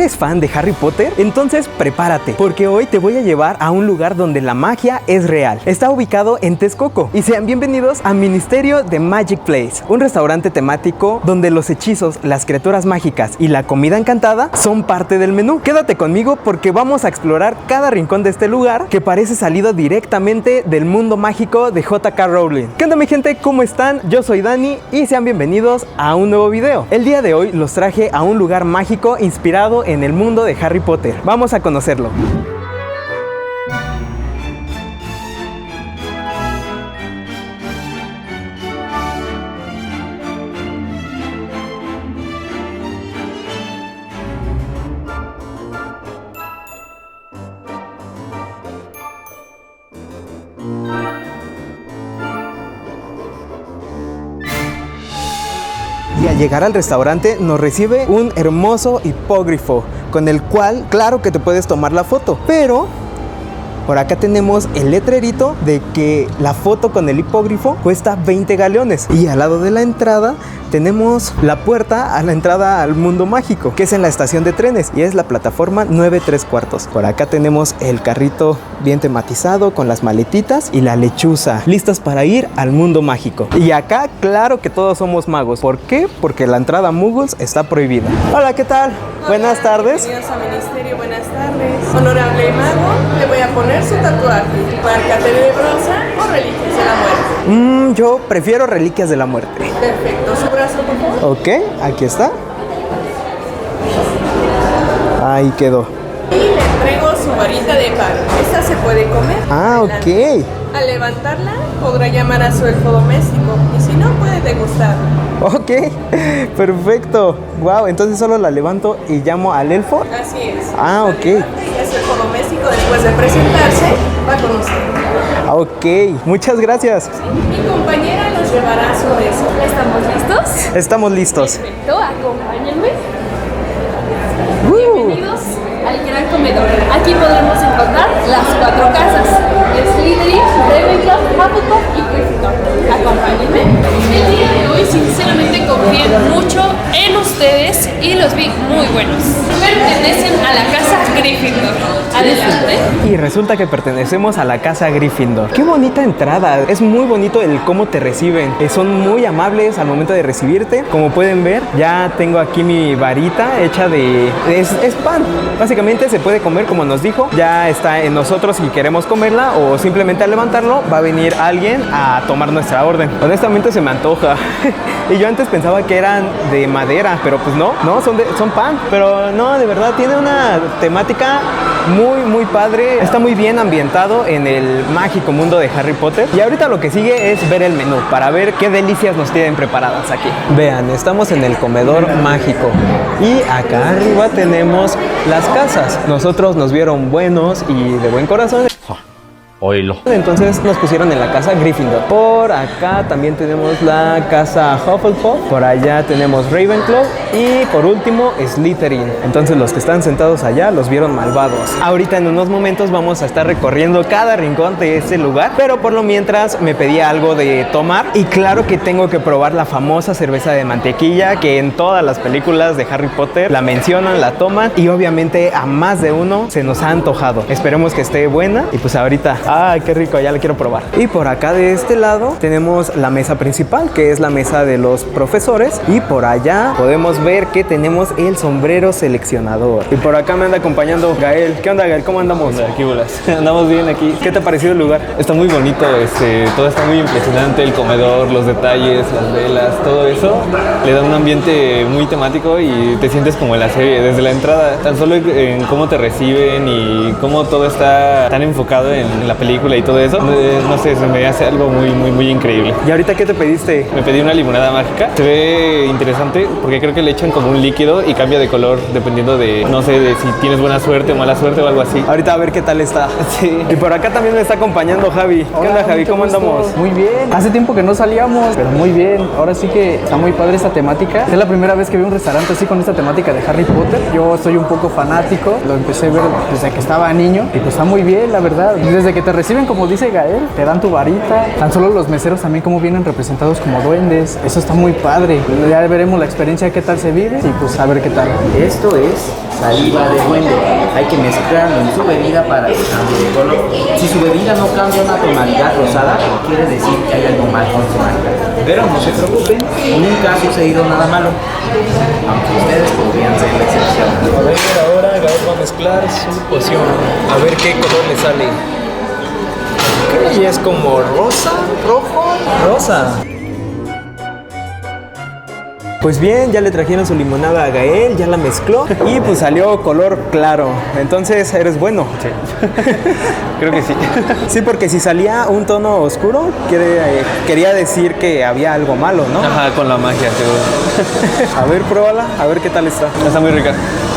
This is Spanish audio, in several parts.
¿Eres fan de Harry Potter? Entonces prepárate, porque hoy te voy a llevar a un lugar donde la magia es real. Está ubicado en Texcoco y sean bienvenidos a Ministerio de Magic Place, un restaurante temático donde los hechizos, las criaturas mágicas y la comida encantada son parte del menú. Quédate conmigo porque vamos a explorar cada rincón de este lugar que parece salido directamente del mundo mágico de J.K. Rowling. ¿Qué onda mi gente? ¿Cómo están? Yo soy Dani y sean bienvenidos a un nuevo video. El día de hoy los traje a un lugar mágico inspirado en el mundo de Harry Potter. Vamos a conocerlo. Y al llegar al restaurante nos recibe un hermoso hipógrifo con el cual claro que te puedes tomar la foto, pero por acá tenemos el letrerito de que la foto con el hipógrifo cuesta 20 galeones. Y al lado de la entrada tenemos la puerta a la entrada al mundo mágico, que es en la estación de trenes y es la plataforma 9¾ Por acá tenemos el carrito bien tematizado con las maletitas y la lechuza, listas para ir al mundo mágico. Y acá claro que todos somos magos. ¿Por qué? Porque la entrada a muggles está prohibida. Hola, ¿qué tal? Hola, buenas tardes. Bienvenidos a Ministerio, buenas tardes. Honorable mago, le voy a poner su tatuaje. Marca tenebrosa o reliquias de la muerte. Yo prefiero reliquias de la muerte. Perfecto, su brazo por favor. Ok, aquí está. Ahí quedó. Y le entrego su varita de pan. Esta se puede comer. Ah, Adelante. ok. Al levantarla podrá llamar a su elfo doméstico y si no puede degustarla. Ok, perfecto. Wow, entonces solo la levanto y llamo al elfo. Así es. Ah, La ok. levanta y a su elfo doméstico después de presentarse va a conocer. Ok, muchas gracias. Mi compañera los llevará a su mesa. ¿Estamos listos? Estamos listos. Perfecto, acompáñenme. Bienvenidos al gran comedor. Aquí podremos encontrar las 4 casas: Slytherin, Ravenclaw, Hufflepuff y Gryffindor. Acompáñenme. El día de hoy sinceramente confié mucho en ustedes y los vi muy buenos. Pertenecen a la casa Gryffindor. Adelante. Y resulta que pertenecemos a la casa Gryffindor. Qué bonita entrada. Es muy bonito el cómo te reciben. Son muy amables al momento de recibirte. Como pueden ver, ya tengo aquí mi varita hecha de... Es pan. Básicamente se puede comer como nos dijo. Ya está en nosotros si queremos comerla o simplemente al levantarlo va a venir alguien a tomar nuestra orden. Honestamente se me antoja. Y yo antes pensaba que eran de madera, pero pues no, son pan. Pero no, de verdad tiene una temática muy padre. Está muy bien ambientado en el mágico mundo de Harry Potter. Y ahorita lo que sigue es ver el menú para ver qué delicias nos tienen preparadas aquí. Vean, estamos en el comedor mágico y acá arriba tenemos las casas. Nosotros nos vieron buenos y de buen corazón. Oílo. Entonces nos pusieron en la casa Gryffindor. Por acá también tenemos la casa Hufflepuff. Por allá tenemos Ravenclaw. Y por último Slytherin. Entonces los que están sentados allá los vieron malvados. Ahorita en unos momentos vamos a estar recorriendo cada rincón de este lugar. Pero por lo mientras me pedí algo de tomar. Y claro que tengo que probar la famosa cerveza de mantequilla, que en todas las películas de Harry Potter la mencionan, la toman. Y obviamente a más de uno se nos ha antojado. Esperemos que esté buena. Y pues ahorita... ¡Ay, qué rico! Ya la quiero probar. Y por acá de este lado tenemos la mesa principal, que es la mesa de los profesores. Y por allá podemos ver que tenemos el sombrero seleccionador. Y por acá me anda acompañando Gael. ¿Qué onda, Gael? ¿Cómo andamos? Aquí bolas. Andamos bien aquí. ¿Qué te ha parecido el lugar? Está muy bonito, todo está muy impresionante, el comedor, los detalles, las velas, todo eso le da un ambiente muy temático y te sientes como en la serie desde la entrada, tan solo en cómo te reciben y cómo todo está tan enfocado en la película y todo eso. No sé, se me hace algo muy increíble. ¿Y ahorita qué te pediste? Me pedí una limonada mágica. Se ve interesante porque creo que le echan como un líquido y cambia de color dependiendo de, no sé, de si tienes buena suerte o mala suerte o algo así. Ahorita a ver qué tal está. Sí. Y por acá también me está acompañando Javi. ¿Qué onda, Javi? ¿Cómo andamos? Muy bien. Hace tiempo que no salíamos, pero muy bien. Ahora sí que está muy padre esta temática. Es la primera vez que veo un restaurante así con esta temática de Harry Potter. Yo soy un poco fanático. Lo empecé a ver desde que estaba niño y pues está muy bien, la verdad. Desde que te reciben, como dice Gael, te dan tu varita. Tan solo los meseros también como vienen representados como duendes. Eso está muy padre. Ya veremos la experiencia, qué tal se vive y pues a ver qué tal. Esto es saliva de duende. Hay que mezclarlo en su bebida para que cambie de color. Si su bebida no cambia una tonalidad rosada, quiere decir que hay algo mal con su marca. Pero no se preocupen, nunca ha sucedido nada malo, aunque ustedes podrían ser la excepción. A ver, ahora Gael va a mezclar su poción. A ver qué color le sale. Ok, y es como rosa, rojo, rosa. Pues bien, ya le trajeron su limonada a Gael, ya la mezcló y pues salió color claro. Entonces, ¿eres bueno? Sí. Creo que sí. Sí, porque si salía un tono oscuro, quería decir que había algo malo, ¿no? Ajá, con la magia, seguro. A ver, pruébala, a ver qué tal está. Está muy rica.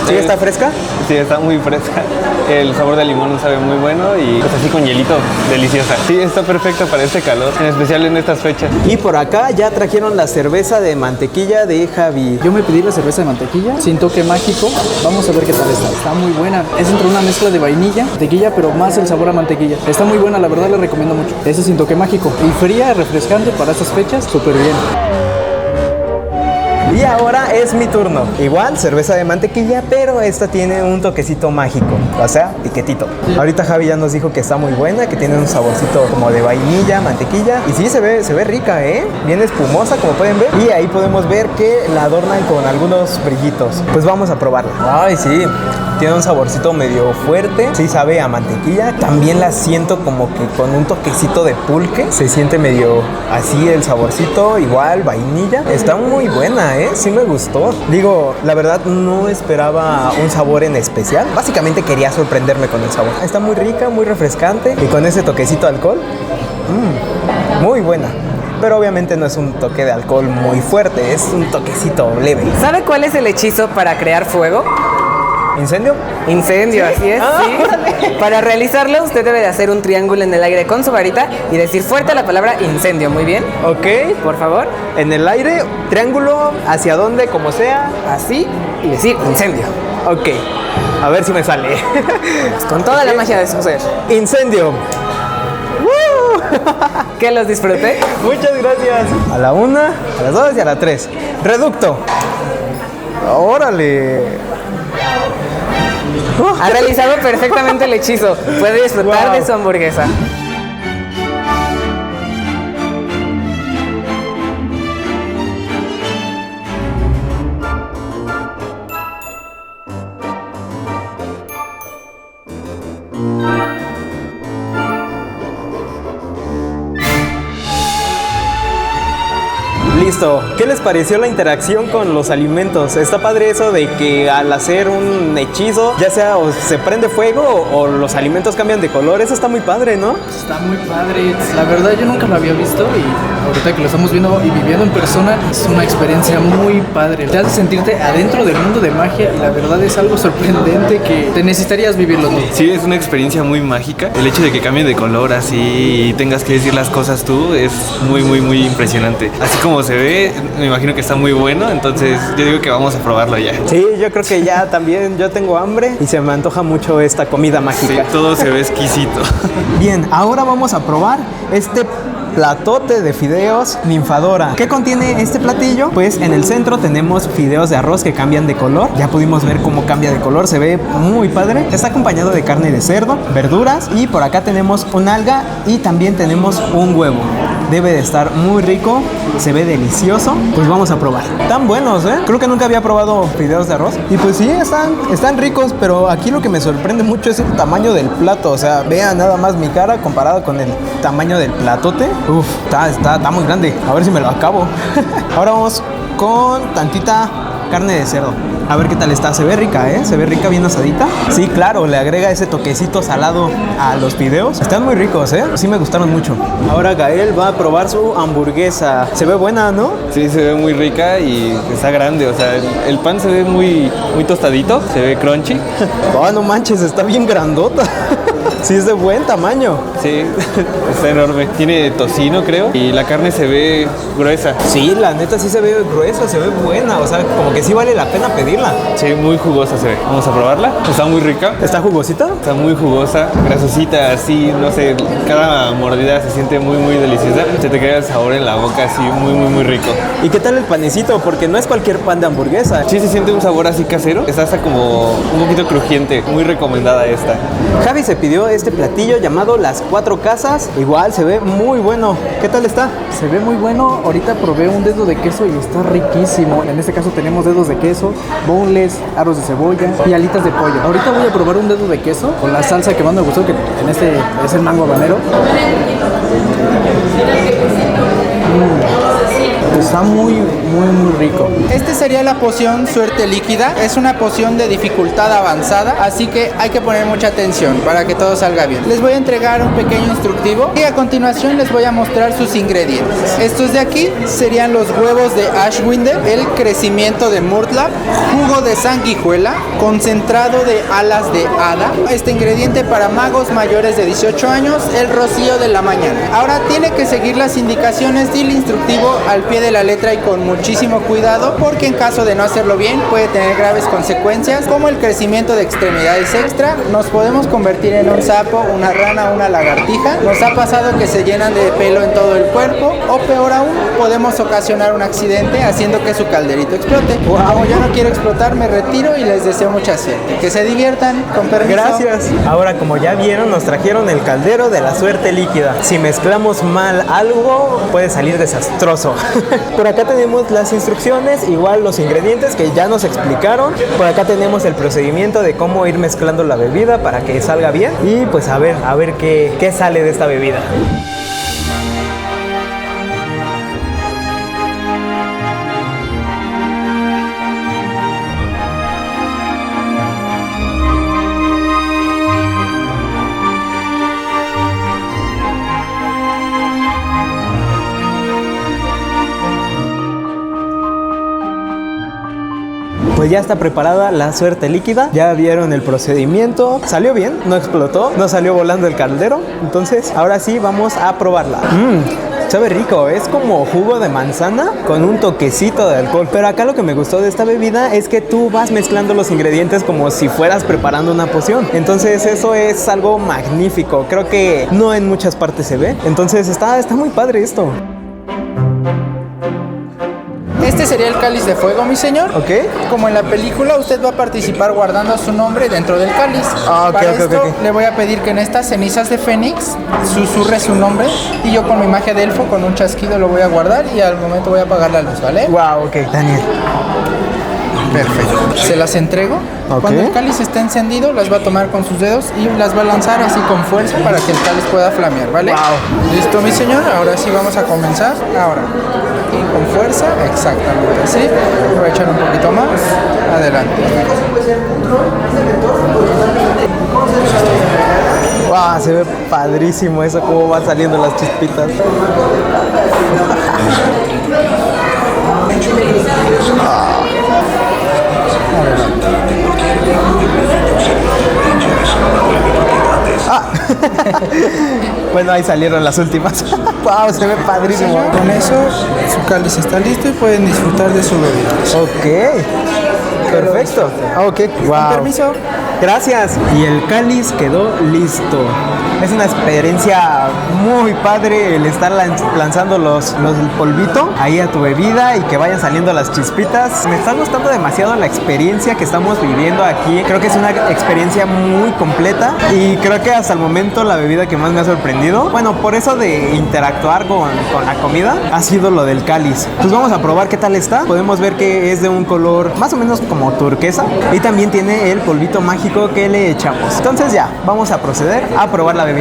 ¿Sí está fresca? Sí, está muy fresca. El sabor de limón sabe muy bueno y pues así con hielito, deliciosa. Sí, está perfecta para este calor, en especial en estas fechas. Y por acá ya trajeron la cerveza de mantequilla de Javi. Yo me pedí la cerveza de mantequilla sin toque mágico. Vamos a ver qué tal está. Está muy buena. Es entre una mezcla de vainilla, mantequilla, pero más el sabor a mantequilla. Está muy buena, la verdad la recomiendo mucho. Ese sin toque mágico. Y fría, refrescante para estas fechas, súper bien. Y ahora es mi turno. Igual, cerveza de mantequilla, pero esta tiene un toquecito mágico. O sea, piquetito. Ahorita Javi ya nos dijo que está muy buena, que tiene un saborcito como de vainilla, mantequilla. Y sí, se ve rica, ¿eh? Bien espumosa, como pueden ver. Y ahí podemos ver que la adornan con algunos brillitos. Pues vamos a probarla. Ay, sí. Tiene un saborcito medio fuerte. Sí sabe a mantequilla. También la siento como que con un toquecito de pulque. Se siente medio así el saborcito. Igual, vainilla. Está muy buena, ¿eh? Sí me gustó. Digo, la verdad no esperaba un sabor en especial. Básicamente quería sorprenderme con el sabor. Está muy rica, muy refrescante. Y con ese toquecito de alcohol. Muy buena. Pero obviamente no es un toque de alcohol muy fuerte. Es un toquecito leve. ¿Sabe cuál es el hechizo para crear fuego? ¿Incendio? Incendio, así es, sí. Órale. Para realizarlo, usted debe de hacer un triángulo en el aire con su varita y decir fuerte la palabra incendio. Muy bien. Ok. Por favor. En el aire, triángulo, hacia donde, como sea. Así. Y decir incendio. Ok. A ver si me sale. Pues con toda la magia de su ser. Incendio. Que los disfrute. Muchas gracias. A la 1, a las 2 y a la 3. Reducto. Órale. Ha realizado perfectamente el hechizo. Puede disfrutar Wow. de su hamburguesa. Listo. ¿Qué les pareció la interacción con los alimentos? Está padre eso de que al hacer un hechizo, ya sea o se prende fuego o los alimentos cambian de color. Eso está muy padre, ¿no? Está muy padre. La verdad yo nunca lo había visto y ahorita que lo estamos viendo y viviendo en persona es una experiencia muy padre. Te hace sentirte adentro del mundo de magia y la verdad es algo sorprendente que te necesitarías vivirlo tú. Sí, es una experiencia muy mágica. El hecho de que cambie de color así y tengas que decir las cosas tú es muy, muy, muy impresionante. Así como se ve, me imagino que está muy bueno, entonces yo digo que vamos a probarlo ya. Sí, yo creo que ya también yo tengo hambre y se me antoja mucho esta comida Sí, mágica. todo se ve exquisito. Bien, ahora vamos a probar este platote de fideos ninfadora. ¿Qué contiene este platillo? Pues en el centro tenemos fideos de arroz que cambian de color. Ya pudimos ver cómo cambia de color, se ve muy padre. Está acompañado de carne de cerdo, verduras y por acá tenemos un alga y también tenemos un huevo. Debe de estar muy rico, se ve delicioso. Pues vamos a probar. Están buenos, ¿eh? Creo que nunca había probado fideos de arroz. Y pues sí, están ricos, pero aquí lo que me sorprende mucho es el tamaño del plato. O sea, vean nada más mi cara comparado con el tamaño del platote. Uf, está muy grande. A ver si me lo acabo. Ahora vamos con tantita carne de cerdo. A ver qué tal está. Se ve rica, ¿eh? Se ve rica, bien asadita. Sí, claro, le agrega ese toquecito salado a los fideos. Están muy ricos, ¿eh? Sí me gustaron mucho. Ahora Gael va a probar su hamburguesa. Se ve buena, ¿no? Sí, se ve muy rica y está grande. O sea, el pan se ve muy, muy tostadito, se ve crunchy. Oh, no manches, está bien grandota. Sí, es de buen tamaño. Sí, está enorme. Tiene tocino, creo, y la carne se ve gruesa. Sí, la neta sí se ve gruesa, se ve buena. O sea, como que sí vale la pena pedirla. probarla. Sí, muy jugosa se ve. Vamos a probarla. Está muy rica. ¿Está jugosita? Está muy jugosa, grasosita, así, no sé, cada mordida se siente muy, muy deliciosa. Se te queda el sabor en la boca, así, muy, muy, muy rico. ¿Y qué tal el panecito? Porque no es cualquier pan de hamburguesa. Sí, se siente un sabor así casero. Está hasta como un poquito crujiente. Muy recomendada esta. Javi se pidió este platillo llamado Las Cuatro Casas. Igual se ve muy bueno. ¿Qué tal está? Se ve muy bueno. Ahorita probé un dedo de queso y está riquísimo. En este caso tenemos dedos de queso, boneless, aros de cebolla y alitas de pollo. Ahorita voy a probar un dedo de queso con la salsa que más me gustó, que en este es el mango habanero. Está muy, muy, muy rico. Este sería la poción suerte líquida. Es una poción de dificultad avanzada, así que hay que poner mucha atención para que todo salga bien. Les voy a entregar un pequeño instructivo y a continuación les voy a mostrar sus ingredientes. Estos de aquí serían los huevos de Ashwinder, el crecimiento de Murtlap, jugo de sanguijuela, concentrado de alas de hada, este ingrediente para magos mayores de 18 años, el rocío de la mañana. Ahora tiene que seguir las indicaciones del instructivo al pie de la letra y con muchísimo cuidado, porque en caso de no hacerlo bien puede tener graves consecuencias como el crecimiento de extremidades extra. Nos podemos convertir en un sapo, una rana, una lagartija. Nos ha pasado que se llenan de pelo en todo el cuerpo, o peor aún, podemos ocasionar un accidente haciendo que su calderito explote. Como yo no quiero explotar, me retiro y les deseo mucha suerte. Que se diviertan, con permiso. Gracias. Ahora, como ya vieron, nos trajeron el caldero de la suerte líquida. Si mezclamos mal algo, puede salir desastroso. Por acá tenemos las instrucciones, igual los ingredientes que ya nos explicaron. Por acá tenemos el procedimiento de cómo ir mezclando la bebida para que salga bien. Y pues a ver qué sale de esta bebida. Pues ya está preparada la suerte líquida. Ya vieron el procedimiento. Salió bien, no explotó, no salió volando el caldero. Entonces, ahora sí vamos a probarla. Sabe rico, es como jugo de manzana con un toquecito de alcohol. Pero acá lo que me gustó de esta bebida es que tú vas mezclando los ingredientes como si fueras preparando una poción. Entonces eso es algo magnífico. Creo que no en muchas partes se ve. Entonces está muy padre esto. Este sería el cáliz de fuego, mi señor. Ok. Como en la película, usted va a participar guardando su nombre dentro del cáliz. Para esto, le voy a pedir que en estas cenizas de fénix susurre su nombre y yo con mi magia de elfo, con un chasquido, lo voy a guardar y al momento voy a apagar la luz, ¿vale? Wow, ok. Daniel. Perfecto. Se las entrego. Cuando el cáliz esté encendido, las va a tomar con sus dedos y las va a lanzar así con fuerza para que el cáliz pueda flamear, ¿vale? Wow. ¿Listo, mi señor? Ahora sí vamos a comenzar. Ahora. Y con fuerza, exactamente así. Le voy a echar un poquito más. Adelante. Wow, se ve padrísimo eso, cómo van saliendo las chispitas. Bueno, ahí salieron las últimas. Wow, se ve padrísimo. Con eso, su cáliz está listo y pueden disfrutar de su bebida. Ok. Perfecto. Ok. Wow. Con permiso. Gracias. Y el cáliz quedó listo. Es una experiencia muy padre el estar lanzando el polvito ahí a tu bebida y que vayan saliendo las chispitas. Me está gustando demasiado la experiencia que estamos viviendo aquí. Creo que es una experiencia muy completa y creo que hasta el momento la bebida que más me ha sorprendido, bueno, por eso de interactuar con la comida, ha sido lo del cáliz. Pues vamos a probar qué tal está. Podemos ver que es de un color más o menos como turquesa y también tiene el polvito mágico que le echamos. Entonces ya, vamos a proceder a probar la bebida.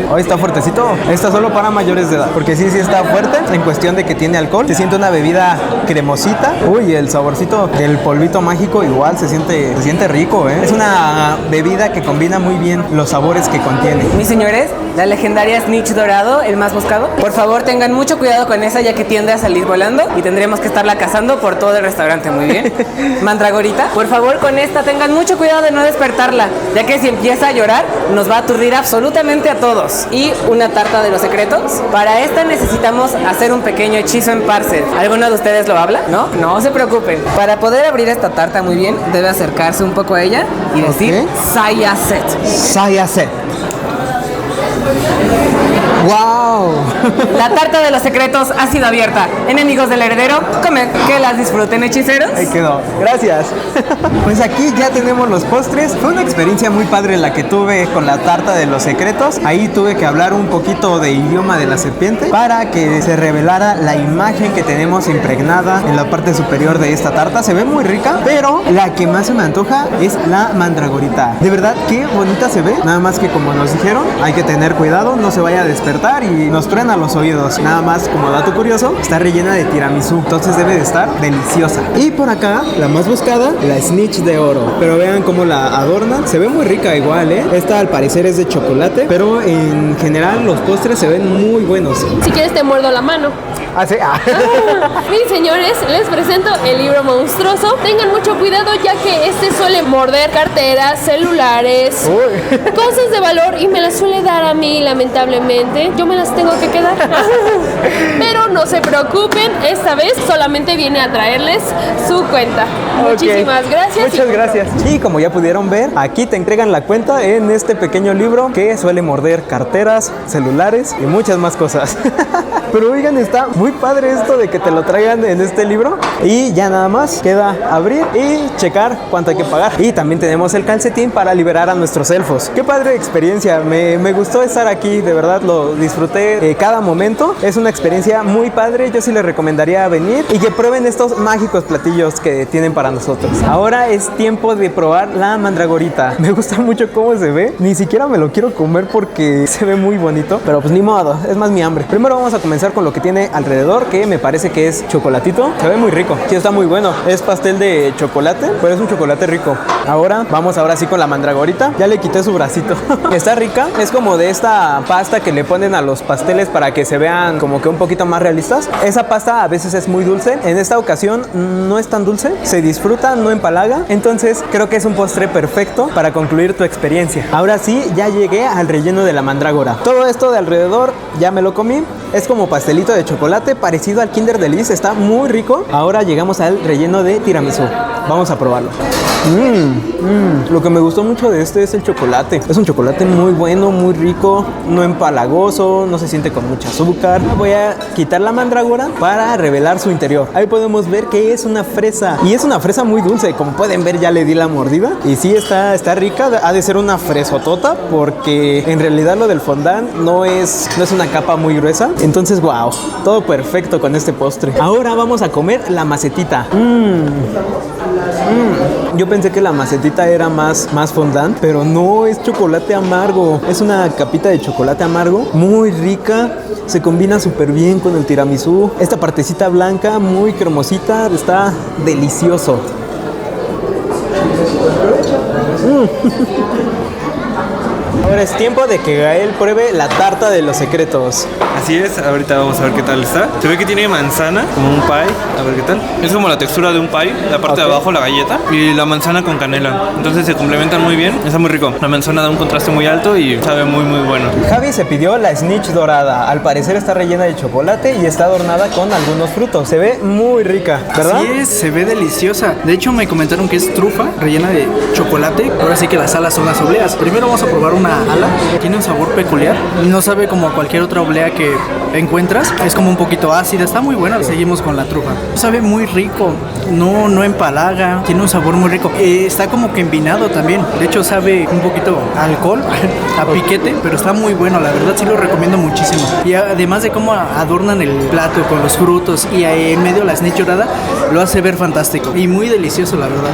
Hoy está fuertecito. Está solo para mayores de edad, porque sí está fuerte en cuestión de que tiene alcohol. Se siente una bebida cremosita. Uy, el saborcito del polvito mágico igual se siente rico, ¿eh? Es una bebida que combina muy bien los sabores que contiene. Mis señores, la legendaria snitch dorado, el más buscado. Por favor, tengan mucho cuidado con esa, ya que tiende a salir volando y tendremos que estarla cazando por todo el restaurante. Muy bien. Mandragorita, por favor, con esta tengan mucho cuidado de no despertarla, ya que si empieza a llorar nos va a aturdir absolutamente absolutamente a todos. Y una tarta de los secretos. Para esta necesitamos hacer un pequeño hechizo en Parcel. ¿Alguno de ustedes lo habla? ¿No? No se preocupen. Para poder abrir esta tarta muy bien, debe acercarse un poco a ella y decir Sayaset. Sayaset. ¡Wow! La tarta de los secretos ha sido abierta. Enemigos del heredero, comen. Que las disfruten, hechiceros. Ahí quedó. Gracias. Pues aquí ya tenemos los postres. Fue una experiencia muy padre la que tuve con la tarta de los secretos. Ahí tuve que hablar un poquito de idioma de la serpiente para que se revelara la imagen que tenemos impregnada en la parte superior de esta tarta. Se ve muy rica, pero la que más se me antoja es la mandragorita. De verdad, qué bonita se ve. Nada más que como nos dijeron, hay que tener cuidado, no se vaya a despertar y nos truena los oídos. Nada más como dato curioso, está rellena de tiramisú, entonces debe de estar deliciosa. Y por acá, la más buscada, la snitch de oro. Pero vean cómo la adornan, se ve muy rica igual, Esta al parecer es de chocolate, pero en general los postres se ven muy buenos. Si quieres te muerdo la mano. Ah, sí. Mis señores, les presento el libro monstruoso. Tengan mucho cuidado ya que este suele morder carteras, celulares, cosas de valor y me las suele dar a mí, lamentablemente. Yo me las tengo que quedar. Pero no se preocupen, esta vez solamente viene a traerles su cuenta. Muchísimas gracias. Muchas gracias. Y como ya pudieron ver, aquí te entregan la cuenta en este pequeño libro que suele morder carteras, celulares y muchas más cosas. Pero oigan, está muy padre esto de que te lo traigan en este libro. Y ya nada más queda abrir y checar cuánto hay que pagar. Y también tenemos el calcetín para liberar a nuestros elfos. Qué padre experiencia, me gustó estar aquí, de verdad lo disfruté cada momento. Es una experiencia muy padre, yo sí les recomendaría venir y que prueben estos mágicos platillos que tienen para nosotros. Ahora es tiempo de probar la mandragorita. Me gusta mucho cómo se ve, ni siquiera me lo quiero comer porque se ve muy bonito, pero pues ni modo, es más mi hambre. Primero vamos a comenzar con lo que tiene alrededor, que me parece que es chocolatito. Se ve muy rico, sí, está muy bueno. Es pastel de chocolate, pero es un chocolate rico. Ahora sí con la mandragorita. Ya le quité su bracito. Está rica, es como de esta pasta que le ponen a los pasteles para que se vean como que un poquito más realistas. Esa pasta a veces es muy dulce, en esta ocasión no es tan dulce, se disfruta, no empalaga, entonces creo que es un postre perfecto para concluir tu experiencia. Ahora sí, ya llegué al relleno de la mandrágora. Todo esto de alrededor ya me lo comí, es como pastelito de chocolate parecido al Kinder Delice, está muy rico. Ahora llegamos al relleno de tiramisú, vamos a probarlo. Lo que me gustó mucho de este es el chocolate. Es un chocolate muy bueno, muy rico, no empalagoso, no se siente con mucho azúcar. Voy a quitar la mandrágora para revelar su interior. Ahí podemos ver que es una fresa y es una fresa muy dulce. Como pueden ver, ya le di la mordida y sí está rica. Ha de ser una fresotota porque en realidad lo del fondant no es una capa muy gruesa. Entonces, wow, todo perfecto con este postre. Ahora vamos a comer la macetita. Yo pensé que la macetita era más fondant, pero no, es chocolate amargo. Es una capita de chocolate amargo muy rica. Se combina súper bien con el tiramisú. Esta partecita blanca, muy cremosita, está delicioso. Ahora es tiempo de que Gael pruebe la tarta de los secretos. Así es, ahorita vamos a ver qué tal está. Se ve que tiene manzana, como un pie. A ver qué tal. Es como la textura de un pie, la parte de abajo, la galleta, y la manzana con canela. Entonces se complementan muy bien, está muy rico. La manzana da un contraste muy alto y sabe muy bueno. Javi se pidió la snitch dorada. Al parecer está rellena de chocolate y está adornada con algunos frutos. Se ve muy rica, ¿verdad? Sí, se ve deliciosa. De hecho, me comentaron que es trufa rellena de chocolate. Ahora sí que las alas son las obleas. Primero vamos a probar una ala. Tiene un sabor peculiar. No sabe como cualquier otra oblea que encuentras. Es como un poquito ácida. Está muy buena. Seguimos con la trufa. Sabe muy rico. No empalaga. Tiene un sabor muy rico. Está como que envinado también. De hecho, sabe un poquito a alcohol, a piquete, pero está muy bueno. La verdad sí lo recomiendo muchísimo. Y además de cómo adornan el plato con los frutos y en medio la snitch dorada, lo hace ver fantástico. Y muy delicioso, la verdad.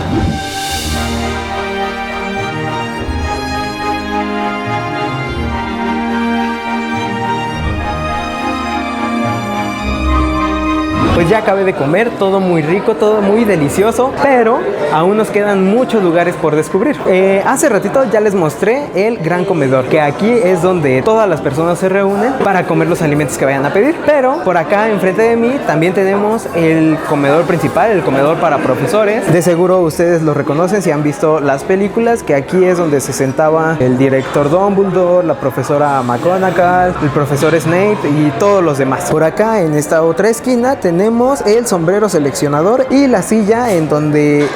Pues ya acabé de comer, todo muy rico, todo muy delicioso, pero aún nos quedan muchos lugares por descubrir. Hace ratito ya les mostré el gran comedor, que aquí es donde todas las personas se reúnen para comer los alimentos que vayan a pedir. Pero por acá enfrente de mí también tenemos el comedor principal, el comedor para profesores. De seguro ustedes lo reconocen si han visto las películas, que aquí es donde se sentaba el director Dumbledore, la profesora McGonagall, el profesor Snape y todos los demás. Por acá en esta otra esquina tenemos el sombrero seleccionador y la silla en donde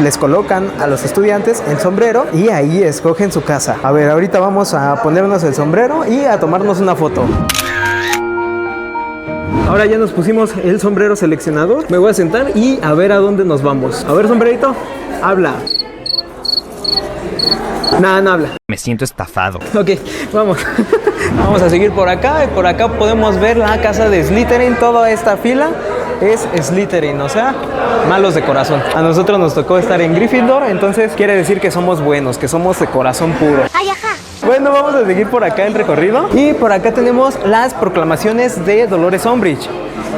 les colocan a los estudiantes el sombrero y ahí escogen su casa. A ver, ahorita vamos a ponernos el sombrero y a tomarnos una foto. Ahora ya nos pusimos el sombrero seleccionador. Me voy a sentar y a ver a dónde nos vamos. A ver, sombrerito, habla. Nada, no habla. Me siento estafado. Ok, vamos. Vamos a seguir por acá. Y por acá podemos ver la casa de Slytherin. Toda esta fila es Slytherin, o sea, malos de corazón. A nosotros nos tocó estar en Gryffindor, entonces quiere decir que somos buenos, que somos de corazón puro. Ay, ajá. Bueno, vamos a seguir por acá el recorrido. Y por acá tenemos las proclamaciones de Dolores Umbridge.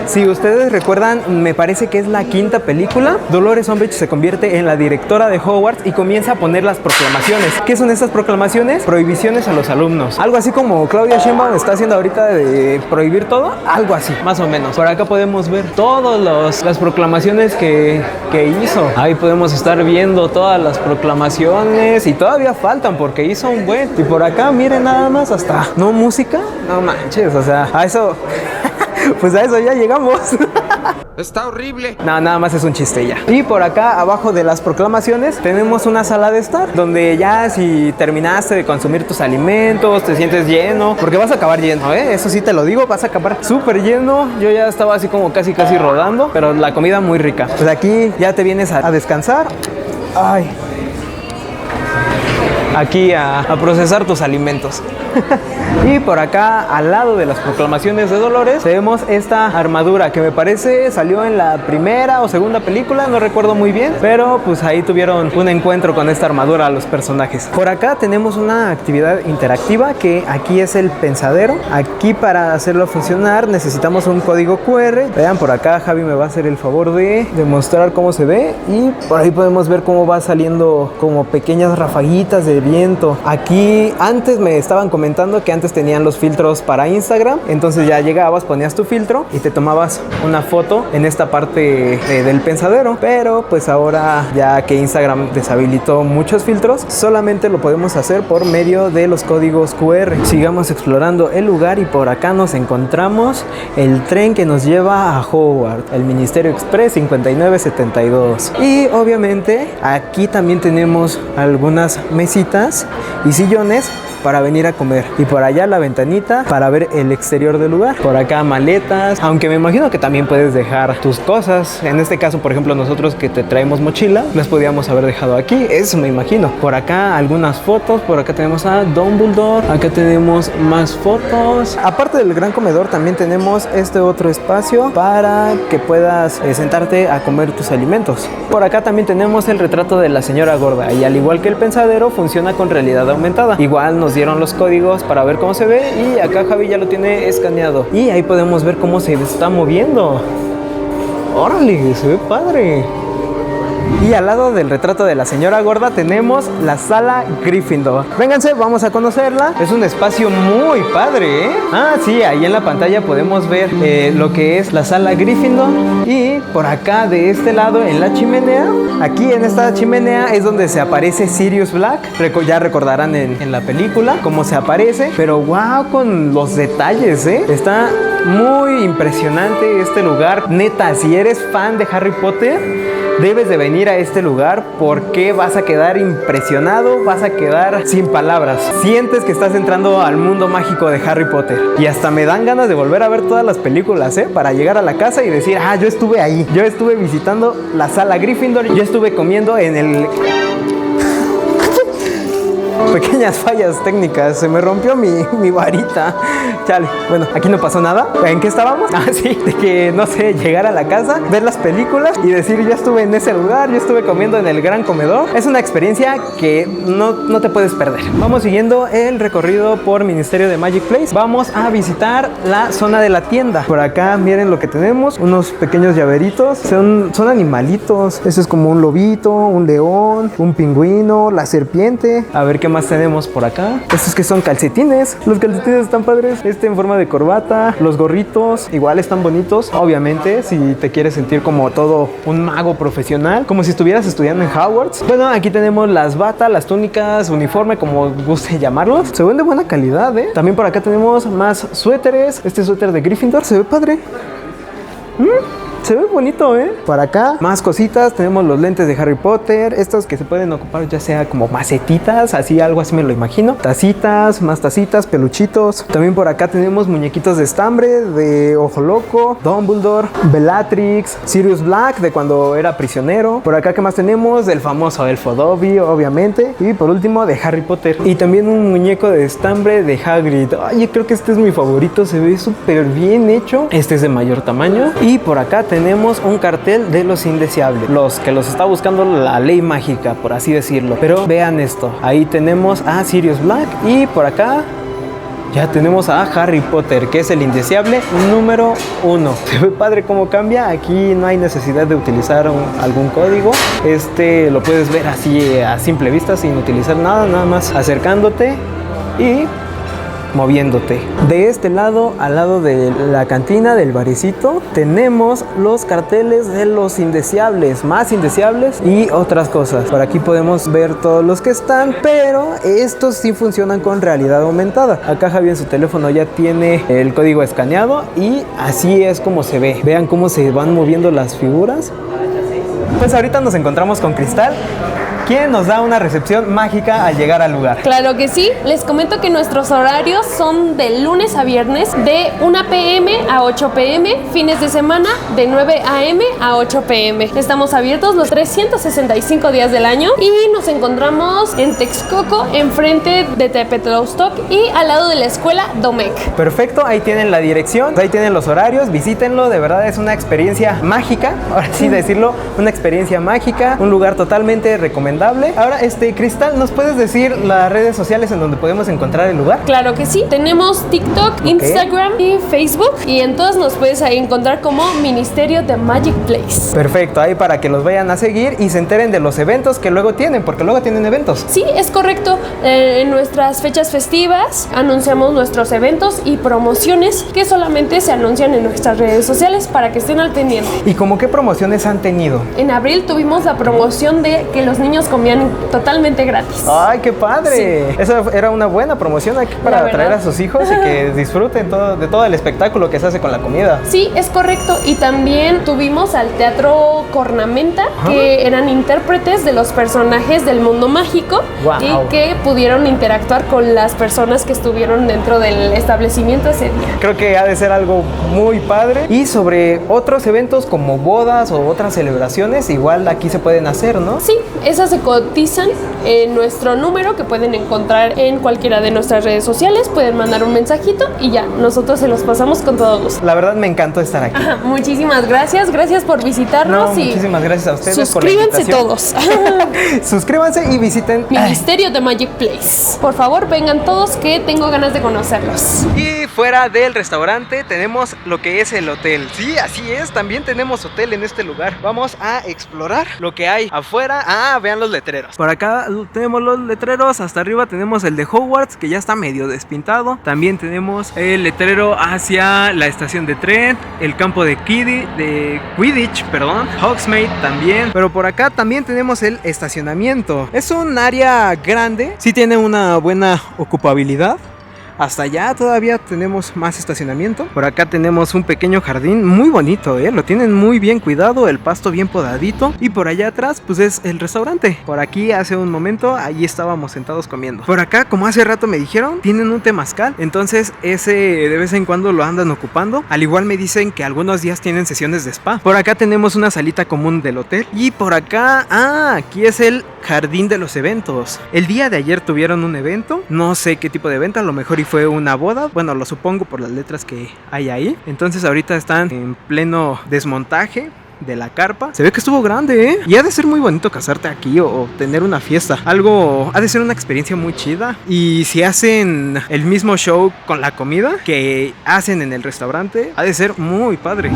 Si ustedes recuerdan, me parece que es la quinta película. Dolores Umbridge se convierte en la directora de Hogwarts y comienza a poner las proclamaciones. ¿Qué son estas proclamaciones? Prohibiciones a los alumnos. Algo así como Claudia Sheinbaum está haciendo ahorita de prohibir todo. Algo así, más o menos. Por acá podemos ver todas las proclamaciones que hizo. Ahí podemos estar viendo todas las proclamaciones y todavía faltan porque hizo un buen. Y por acá, miren nada más, hasta no música. No manches, o sea, a eso... Pues a eso ya llegamos. Está horrible. No, nada más es un chiste ya. Y por acá, abajo de las proclamaciones, tenemos una sala de estar, donde ya si terminaste de consumir tus alimentos, te sientes lleno, porque vas a acabar lleno, eso sí te lo digo, vas a acabar súper lleno. Yo ya estaba así como casi rodando, pero la comida muy rica. Pues aquí ya te vienes a descansar. Ay. Aquí a procesar tus alimentos. Y por acá, al lado de las proclamaciones de Dolores, tenemos esta armadura que me parece salió en la primera o segunda película, no recuerdo muy bien, pero pues ahí tuvieron un encuentro con esta armadura los personajes. Por acá tenemos una actividad interactiva que aquí es el pensadero. Aquí para hacerlo funcionar necesitamos un código QR. Vean, por acá Javi me va a hacer el favor de mostrar cómo se ve y por ahí podemos ver cómo va saliendo como pequeñas rafaguitas de viento. Aquí antes me estaban comentando que antes tenían los filtros para Instagram, entonces ya llegabas, ponías tu filtro y te tomabas una foto en esta parte del pensadero, pero pues ahora ya que Instagram deshabilitó muchos filtros, solamente lo podemos hacer por medio de los códigos QR. Sigamos explorando el lugar y por acá nos encontramos el tren que nos lleva a Hogwarts, el Ministerio Express 5972. Y obviamente aquí también tenemos algunas mesitas y sillones para venir a comer. Y por allá la ventanita para ver el exterior del lugar. Por acá maletas, aunque me imagino que también puedes dejar tus cosas. En este caso, por ejemplo, nosotros que te traemos mochila, las podíamos haber dejado aquí, eso me imagino. Por acá algunas fotos, por acá tenemos a Dumbledore, acá tenemos más fotos. Aparte del gran comedor también tenemos este otro espacio para que puedas sentarte a comer tus alimentos. Por acá también tenemos el retrato de la señora gorda y al igual que el pensadero funciona con realidad aumentada. Igual nos dieron los códigos para ver cómo se ve y acá Javi ya lo tiene escaneado y ahí podemos ver cómo se está moviendo. ¡Órale! Se ve padre. Y al lado del retrato de la señora gorda tenemos la sala Gryffindor. Vénganse, vamos a conocerla. Es un espacio muy padre, ¿eh? Ah, sí, ahí en la pantalla podemos ver lo que es la sala Gryffindor. Y por acá de este lado en la chimenea, aquí en esta chimenea es donde se aparece Sirius Black. Ya recordarán en la película cómo se aparece. Pero wow, con los detalles, ¿eh? Está muy impresionante este lugar. Neta, si eres fan de Harry Potter, debes de venir a este lugar porque vas a quedar impresionado, vas a quedar sin palabras. Sientes que estás entrando al mundo mágico de Harry Potter. Y hasta me dan ganas de volver a ver todas las películas, para llegar a la casa y decir, ah, yo estuve ahí. Yo estuve visitando la sala Gryffindor. Yo estuve comiendo en el... Pequeñas fallas técnicas, se me rompió mi varita. Chale, bueno, aquí no pasó nada. ¿En qué estábamos? Ah, sí, de que, no sé, llegar a la casa, ver las películas y decir, ya estuve en ese lugar, yo estuve comiendo en el gran comedor. Es una experiencia que no te puedes perder. Vamos siguiendo el recorrido por Ministerio de Magic Place. Vamos a visitar la zona de la tienda. Por acá, miren lo que tenemos, unos pequeños llaveritos. Son animalitos. Este es como un lobito, un león, un pingüino, la serpiente. A ver qué más tenemos por acá. Estos que son calcetines. Los calcetines están padres. Este en forma de corbata. Los gorritos igual están bonitos. Obviamente, si te quieres sentir como todo un mago profesional, como si estuvieras estudiando en Hogwarts. Bueno, aquí tenemos las batas, las túnicas, uniforme, como guste llamarlos. Se ven de buena calidad, ¿eh? También por acá tenemos más suéteres. Este suéter de Gryffindor se ve padre. Se ve bonito, ¿eh? Por acá, más cositas. Tenemos los lentes de Harry Potter. Estos que se pueden ocupar ya sea como macetitas, así, algo así me lo imagino. Tacitas, más tacitas, peluchitos. También por acá tenemos muñequitos de estambre, de Ojo Loco, Dumbledore, Bellatrix, Sirius Black, de cuando era prisionero. Por acá, ¿qué más tenemos? El famoso Elfo Dobby, obviamente. Y por último, de Harry Potter. Y también un muñeco de estambre de Hagrid. Ay, creo que este es mi favorito. Se ve súper bien hecho. Este es de mayor tamaño. Y por acá tenemos un cartel de los indeseables, los que los está buscando la ley mágica, por así decirlo. Pero vean esto, ahí tenemos a Sirius Black y por acá ya tenemos a Harry Potter, que es el indeseable número 1. Se ve padre cómo cambia. Aquí no hay necesidad de utilizar algún código. Este lo puedes ver así a simple vista, sin utilizar nada, nada más acercándote y moviéndote. De este lado, al lado de la cantina del barecito, tenemos los carteles de los indeseables, más indeseables y otras cosas. Por aquí podemos ver todos los que están, pero estos sí funcionan con realidad aumentada. Acá Javi en su teléfono ya tiene el código escaneado y así es como se ve. Vean cómo se van moviendo las figuras. Pues ahorita nos encontramos con Cristal, quien nos da una recepción mágica al llegar al lugar. Claro que sí, les comento que nuestros horarios son de lunes a viernes de 1 p.m. a 8 p.m, fines de semana de 9 a.m. a 8 p.m. Estamos abiertos los 365 días del año y nos encontramos en Texcoco, enfrente de Tepetloustoc y al lado de la escuela Domecq. Perfecto, ahí tienen la dirección, ahí tienen los horarios, visítenlo, de verdad es una experiencia mágica, ahora sí decirlo, una experiencia mágica, un lugar totalmente recomendable. Ahora, Cristal, ¿nos puedes decir las redes sociales en donde podemos encontrar el lugar? Claro que sí, tenemos TikTok, Instagram y Facebook y en todas nos puedes ahí encontrar como Ministerio de Magic Place. Perfecto, ahí para que los vayan a seguir y se enteren de los eventos que luego tienen, porque luego tienen eventos. Sí, es correcto, en nuestras fechas festivas anunciamos nuestros eventos y promociones que solamente se anuncian en nuestras redes sociales para que estén al pendiente. ¿Y cómo qué promociones han tenido? En abril tuvimos la promoción de que los niños comían totalmente gratis. ¡Ay, qué padre! Sí. Esa era una buena promoción aquí para atraer a sus hijos y que disfruten de todo el espectáculo que se hace con la comida. Sí, es correcto. Y también tuvimos al Teatro Cornamenta, que eran intérpretes de los personajes del mundo mágico. Wow. Y que pudieron interactuar con las personas que estuvieron dentro del establecimiento ese día. Creo que ha de ser algo muy padre. Y sobre otros eventos como bodas o otras celebraciones, igual aquí se pueden hacer, ¿no? Sí, esas se cotizan en nuestro número que pueden encontrar en cualquiera de nuestras redes sociales. Pueden mandar un mensajito y ya, nosotros se los pasamos con todo gusto. La verdad me encantó estar aquí. Ajá, muchísimas gracias por visitarnos. No, muchísimas gracias a ustedes por la invitación. Suscríbanse todos. Suscríbanse y visiten Ministerio de Magic Place. Por favor, vengan todos que tengo ganas de conocerlos. Y fuera del restaurante tenemos lo que es el hotel. Sí, así es, también tenemos hotel en este lugar. Vamos a explorar lo que hay afuera. Vean los letreros. Por acá tenemos los letreros, hasta arriba tenemos el de Hogwarts, que ya está medio despintado. También tenemos el letrero hacia la estación de tren, el campo de Quidditch, Hogsmeade también. Pero por acá también tenemos el estacionamiento. Es un área grande, sí tiene una buena ocupabilidad. hasta allá todavía tenemos más estacionamiento. Por acá tenemos un pequeño jardín muy bonito, lo tienen muy bien cuidado, el pasto bien podadito. Y por allá atrás pues es el restaurante. Por aquí hace un momento ahí estábamos sentados comiendo. Por acá, como hace rato me dijeron, tienen un temazcal, entonces ese de vez en cuando lo andan ocupando. Al igual me dicen que algunos días tienen sesiones de spa. Por acá tenemos una salita común del hotel. Y por acá, aquí es el jardín de los eventos. El día de ayer tuvieron un evento, no sé qué tipo de evento, a lo mejor y fue una boda, bueno, lo supongo por las letras que hay ahí. Entonces ahorita están en pleno desmontaje de la carpa. Se ve que estuvo grande, y ha de ser muy bonito casarte aquí o tener una fiesta. Algo, ha de ser una experiencia muy chida. Y si hacen el mismo show con la comida que hacen en el restaurante, ha de ser muy padre.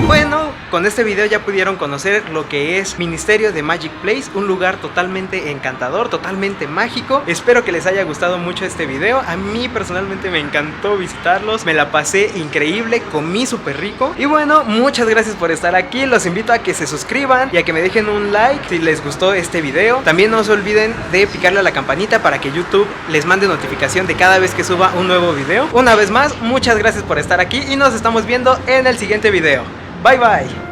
Bueno, con este video ya pudieron conocer lo que es Ministerio de Magic Place, un lugar totalmente encantador, totalmente mágico. Espero que les haya gustado mucho este video. A mí personalmente me encantó visitarlos, me la pasé increíble, comí súper rico. Y bueno, muchas gracias por estar aquí. Los invito a que se suscriban y a que me dejen un like si les gustó este video. También no se olviden de picarle a la campanita para que YouTube les mande notificación de cada vez que suba un nuevo video. Una vez más, muchas gracias por estar aquí y nos estamos viendo en el siguiente video. Bye bye.